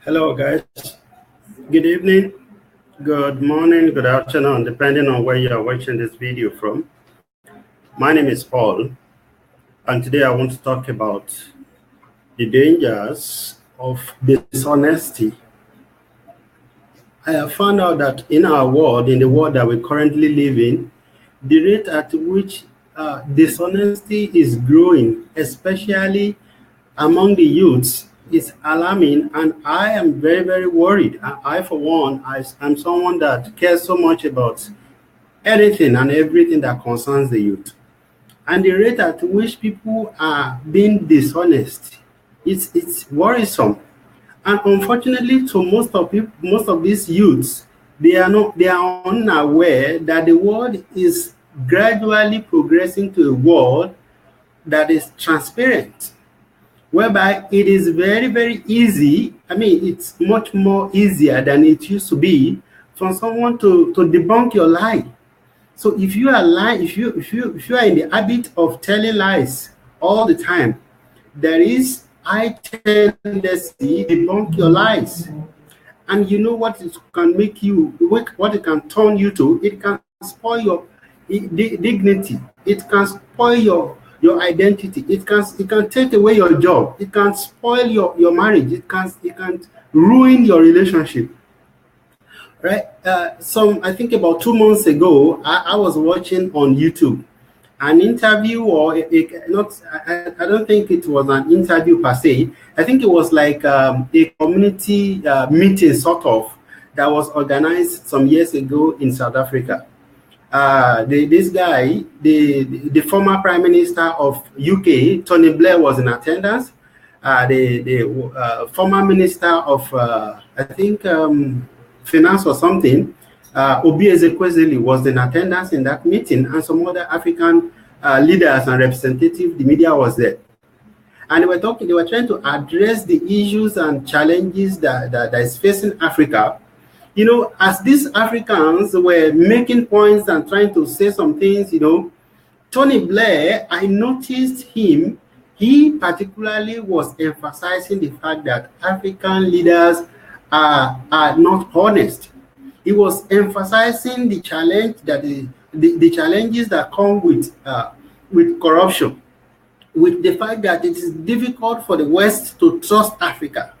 Hello, guys. Good evening, good morning, good afternoon, depending on where you are watching this video from. My name is Paul, and today I want to talk about the dangers of dishonesty. I have found out that in our world, in the world that we currently live in, the rate at which dishonesty is growing, especially among the youths, is alarming, and I am very, very worried. For one, I'm someone that cares so much about anything and everything that concerns the youth. And the rate at which people are being dishonest, it's worrisome. And unfortunately, to most of these youths, they are unaware that the world is gradually progressing to a world that is transparent, whereby it is very, very easy. I mean, it's much more easier than it used to be for someone to debunk your lie. So if you are lying, if you are in the habit of telling lies all the time, there is high tendency to debunk your lies. And you know what it can make you, what it can turn you to? It can spoil your dignity. It can spoil your identity. It can take away your job. It can spoil your marriage. It can ruin your relationship. Right? I think about 2 months ago, I was watching on YouTube an interview, or not. I don't think it was an interview per se. I think it was like a community meeting, sort of, that was organized some years ago in South Africa. This guy, the former Prime Minister of UK, Tony Blair, was in attendance. The former Minister of, I think, Finance or something, Obi Ezekwesili, was in attendance in that meeting, and some other African leaders and representatives. The media was there, and they were trying to address the issues and challenges that is facing Africa. You know, as these Africans were making points and trying to say some things, Tony Blair, I noticed him. He particularly was emphasizing the fact that African leaders are not honest. He was emphasizing the challenge that the challenges that come with corruption, with the fact that it is difficult for the West to trust Africa.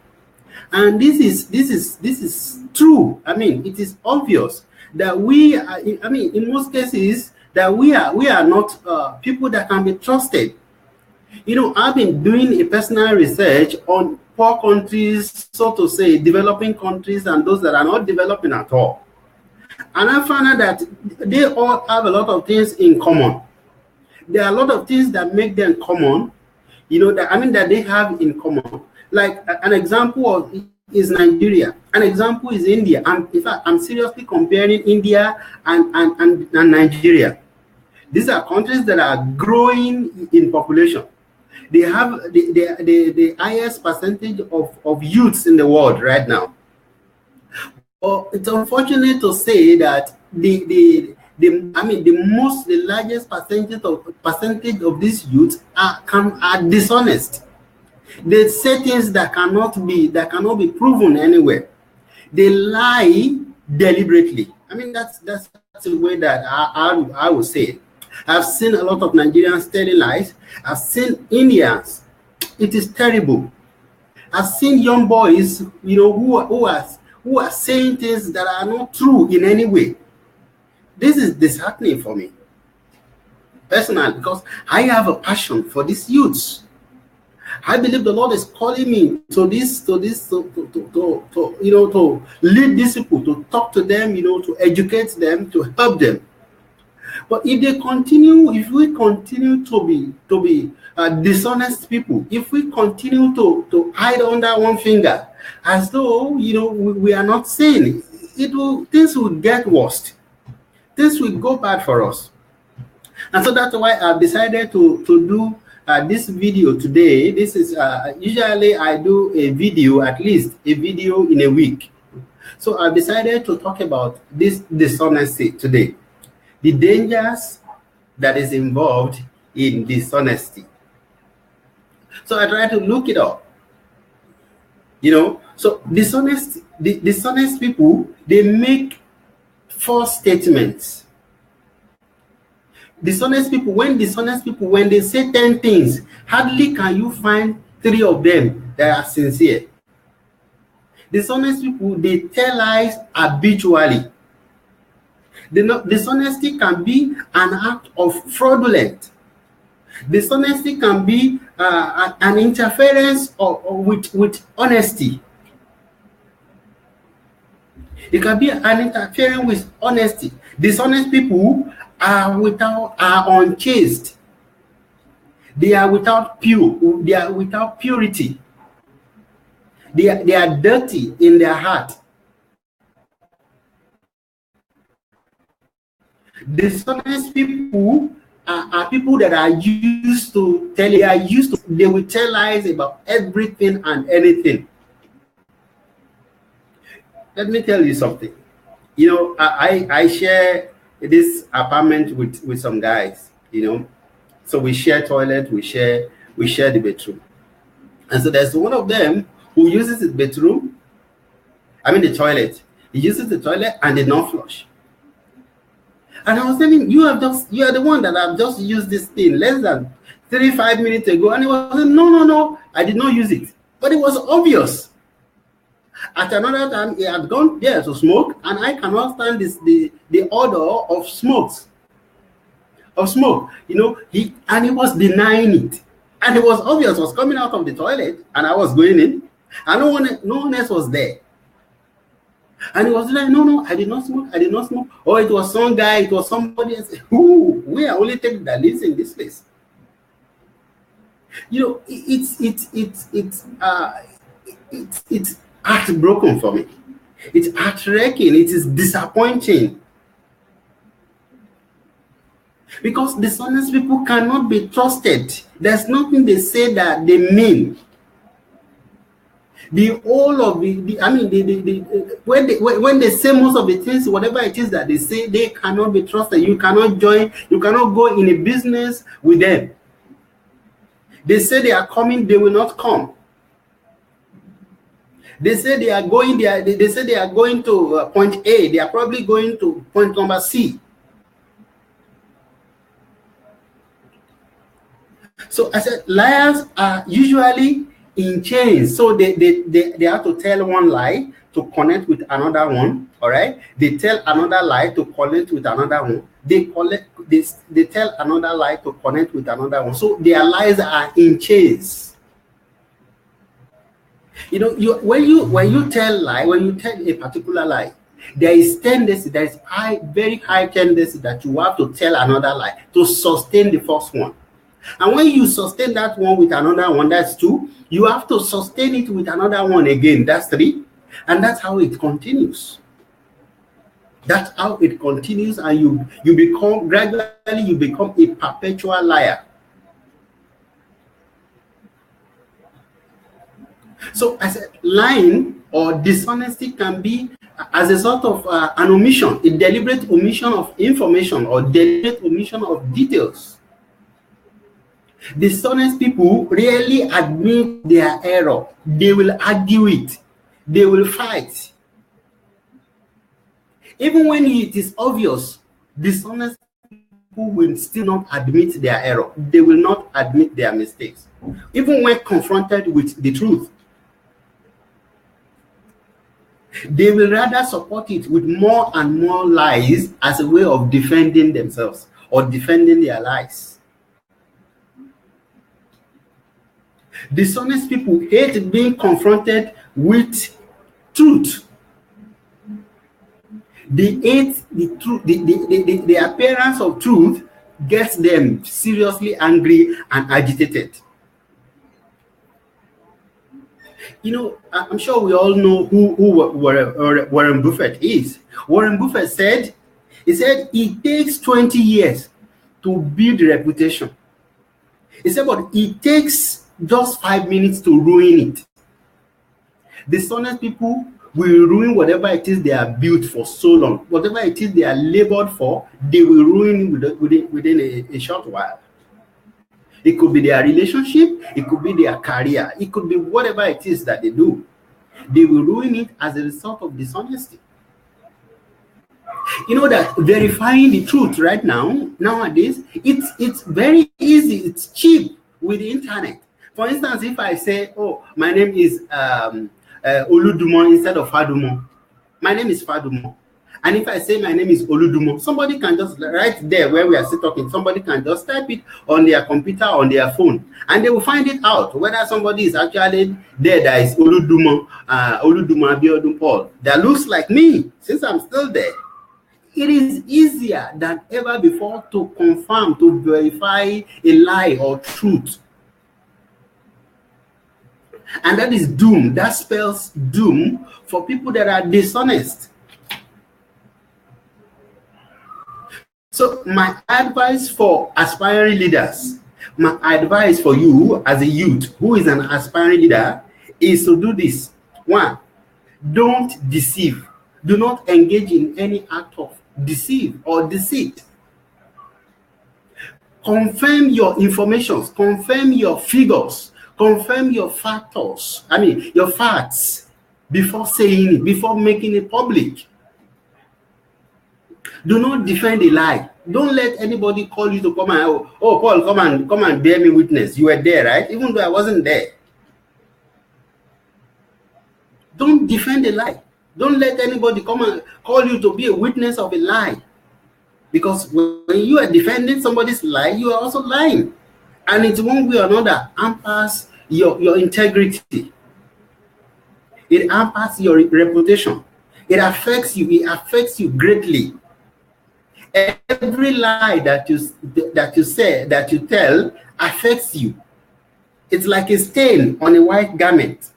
And this is true. I mean, it is obvious that we are, I mean, in most cases, that we are not people that can be trusted. I've been doing a personal research on poor countries, so to say, developing countries, and those that are not developing at all. And I found out that they all have a lot of things in common. There are a lot of things that make them common, that they have in common. Like an example is Nigeria. An example is India. And in fact, I'm seriously comparing India and Nigeria. These are countries that are growing in population. They have the highest percentage of youths in the world right now. But it's unfortunate to say that the largest percentage of these youths are dishonest. They say things that cannot be proven anywhere. They lie deliberately. I mean, that's the way that I would say it. I've seen a lot of Nigerians telling lies. I've seen Indians. It is terrible. I've seen young boys, who are saying things that are not true in any way. This is disheartening for me, personally, because I have a passion for these youths. I believe the Lord is calling me to lead these people, to talk to them, to educate them, to help them. But if we continue to be dishonest people, if we continue to hide under one finger, as though we are not saying it, things will get worse. Things will go bad for us. And so that's why I've decided to do this video today. This is usually I do at least a video in a week. So I've decided to talk about this dishonesty today. The dangers that is involved in dishonesty. So I tried to look it up. So dishonest people, they make false statements. Dishonest people, when they say 10 things, hardly can you find 3 of them that are sincere. Dishonest people, they tell lies habitually. Dishonesty can be an act of fraudulent. Dishonesty can be an interference with honesty. It can be an interference with honesty. Dishonest people are unchaste. They are without purity. They are dirty in their heart. Dishonest people are people that are used to tell. They will tell lies about everything and anything. Let me tell you something. You know, I share this apartment with some guys, you know. So we share toilet, we share the bedroom. And so there's one of them who uses the bedroom, the toilet. He uses the toilet and did not flush. And I was telling him, you are the one that have just used this thing less than 5 minutes ago. And he was saying, no, I did not use it. But it was obvious. At another time, he had gone there to smoke, and I cannot stand the odor of smoke. You know, he was denying it. And it was obvious. I was coming out of the toilet, and I was going in, and no one else was there. And he was like, no, I did not smoke. Oh, it was some guy, it was somebody else. We are only taking that lives in this place. You know, it's heartbroken for me. It's heartbreaking. It is disappointing. Because dishonest people cannot be trusted. There's nothing they say that they mean. When they say most of the things, whatever it is that they say, they cannot be trusted. You cannot go in a business with them. They say they are coming, they will not come. They say they are going there. They say they are going to point A. They are probably going to point number C. So I said, liars are usually in chains. So they have to tell one lie to connect with another one. All right. They tell another lie to connect with another one. They tell another lie to connect with another one. So their lies are in chains. You know, when you tell a particular lie, there is very high tendency that you have to tell another lie to sustain the first one. And when you sustain that one with another one, that's 2. You have to sustain it with another one again, that's 3. And that's how it continues. That's how it continues, and you become a perpetual liar. So I said, lying or dishonesty can be as a sort of an omission, a deliberate omission of information or deliberate omission of details. Dishonest people rarely admit their error. They will argue it. They will fight. Even when it is obvious, dishonest people will still not admit their error. They will not admit their mistakes, even when confronted with the truth. They will rather support it with more and more lies as a way of defending themselves or defending their lies. Dishonest people hate being confronted with truth. They hate the truth. The appearance of truth gets them seriously angry and agitated. You know, I'm sure we all know who Warren Buffett is. Warren Buffett said, it takes 20 years to build a reputation. He said, but it takes just 5 minutes to ruin it. Dishonest people will ruin whatever it is they are built for so long. Whatever it is they are labored for, they will ruin within a short while. It could be their relationship, it could be their career, it could be whatever it is that they do. They will ruin it as a result of dishonesty. You know that verifying the truth right now, nowadays, it's very easy, it's cheap with the internet. For instance, if I say, oh, my name is Oludumo instead of Fadumo, my name is Fadumo. And if I say my name is Oludumo, somebody can just, right there where we are still talking, somebody can just type it on their computer, on their phone, and they will find it out whether somebody is actually there that is Oludumo Abiodun Paul, that looks like me, since I'm still there. It is easier than ever before to confirm, to verify a lie or truth. And that is doom. That spells doom for people that are dishonest. So my advice for aspiring leaders, my advice for you as a youth who is an aspiring leader is to do this. One, don't deceive. Do not engage in any act of deceive or deceit. Confirm your informations, confirm your figures, confirm your factors, your facts before saying it, before making it public. Do not defend a lie. Don't let anybody call you to come and, oh Paul, come and bear me witness. You were there, right? Even though I wasn't there. Don't defend a lie. Don't let anybody come and call you to be a witness of a lie. Because when you are defending somebody's lie, you are also lying. And it's one way or another hampers your integrity. It hampers your reputation. It affects you greatly. Every lie that you say, that you tell, affects you. It's like a stain on a white garment.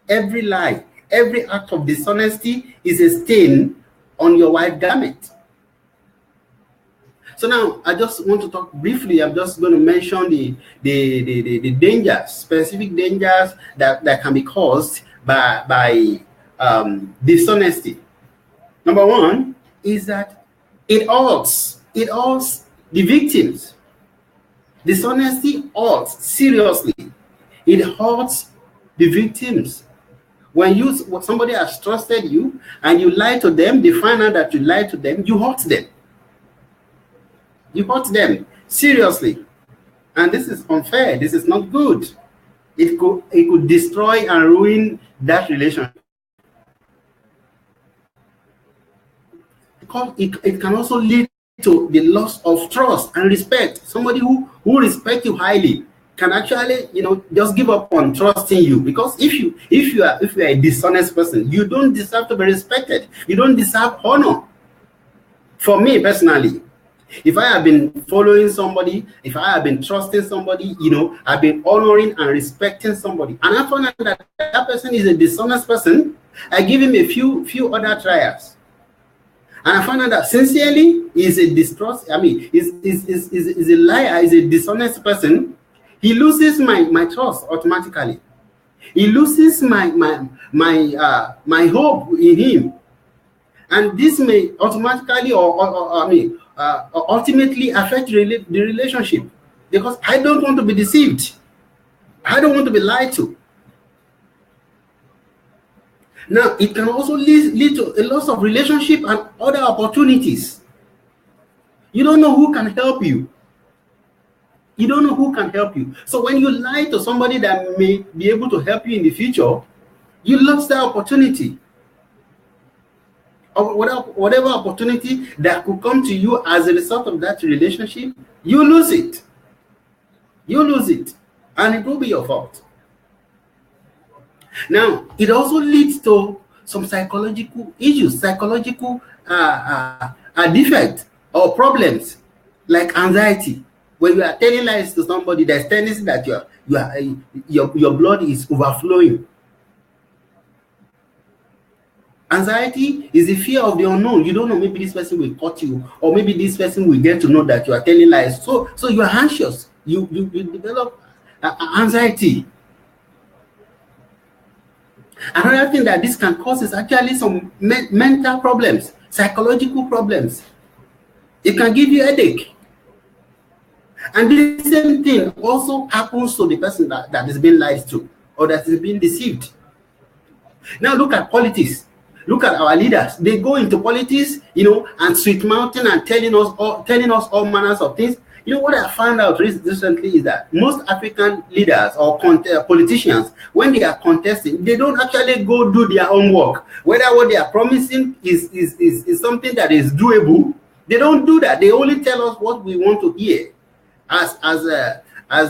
Every lie, every act of dishonesty is a stain on your white garment. So now I just want to talk briefly. I'm just going to mention the dangers, specific dangers that can be caused by dishonesty. Number one is that it hurts the victims. Dishonesty hurts seriously. It hurts the victims. When somebody has trusted you and you lie to them, they find out that you lied to them, you hurt them. You hurt them seriously. And this is unfair. This is not good. It could destroy and ruin that relationship. Because it can also lead to the loss of trust and respect. Somebody who respects you highly can actually, just give up on trusting you. Because if you are a dishonest person, you don't deserve to be respected. You don't deserve honor. For me personally, if I have been following somebody, if I have been trusting somebody, I've been honoring and respecting somebody, and I found out that person is a dishonest person, I give him a few other trials. And I found out that sincerely is a distrust. Is a liar, is a dishonest person. He loses my trust automatically. He loses my hope in him, and this may automatically ultimately affect the relationship, because I don't want to be deceived. I don't want to be lied to. Now, it can also lead to a loss of relationship and other opportunities. You don't know who can help you. You don't know who can help you. So when you lie to somebody that may be able to help you in the future, you lost that opportunity. Or whatever opportunity that could come to you as a result of that relationship, you lose it. You lose it. And it will be your fault. Now, it also leads to some psychological issues, psychological defects or problems, like anxiety. When you are telling lies to somebody, there's tendency that your blood is overflowing. Anxiety is the fear of the unknown. You don't know, maybe this person will cut you, or maybe this person will get to know that you are telling lies. So you are anxious. You develop anxiety. Another thing that this can cause is actually some mental problems, psychological problems. It can give you a headache. And the same thing also happens to the person that is being lied to or that is being deceived. Now look at politics. Look at our leaders. They go into politics, and sweet mountain and telling us all manners of things. What I found out recently is that most African leaders or politicians, when they are contesting, they don't actually go do their own work. Whether what they are promising is something that is doable, they don't do that. They only tell us what we want to hear as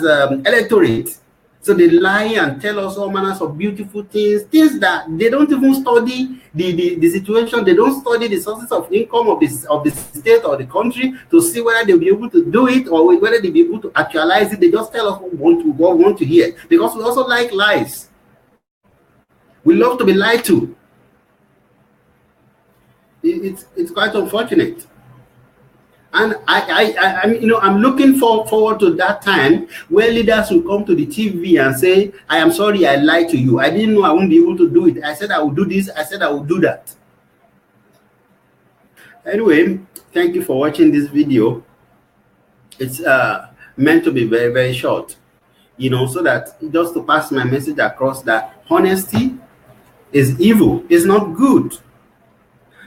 electorate. So they lie and tell us all manners of beautiful things that they don't even study the situation. They don't study the sources of income of the state or the country to see whether they'll be able to do it or whether they'll be able to actualize it. They just tell us what we want to hear, because we also like lies. We love to be lied to. It's quite unfortunate. And I'm looking forward to that time where leaders will come to the TV and say, I am sorry, I lied to you. I didn't know I won't be able to do it. I said I will do this. I said I will do that. Anyway, thank you for watching this video. It's meant to be very, very short, so that just to pass my message across that honesty is evil. It's not good.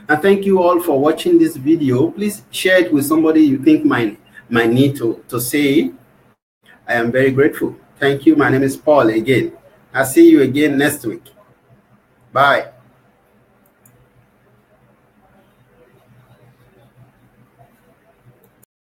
And thank you all for watching this video. Please share it with somebody you think might need to say. I am very grateful. Thank you. My name is Paul again. I'll see you again next week. Bye.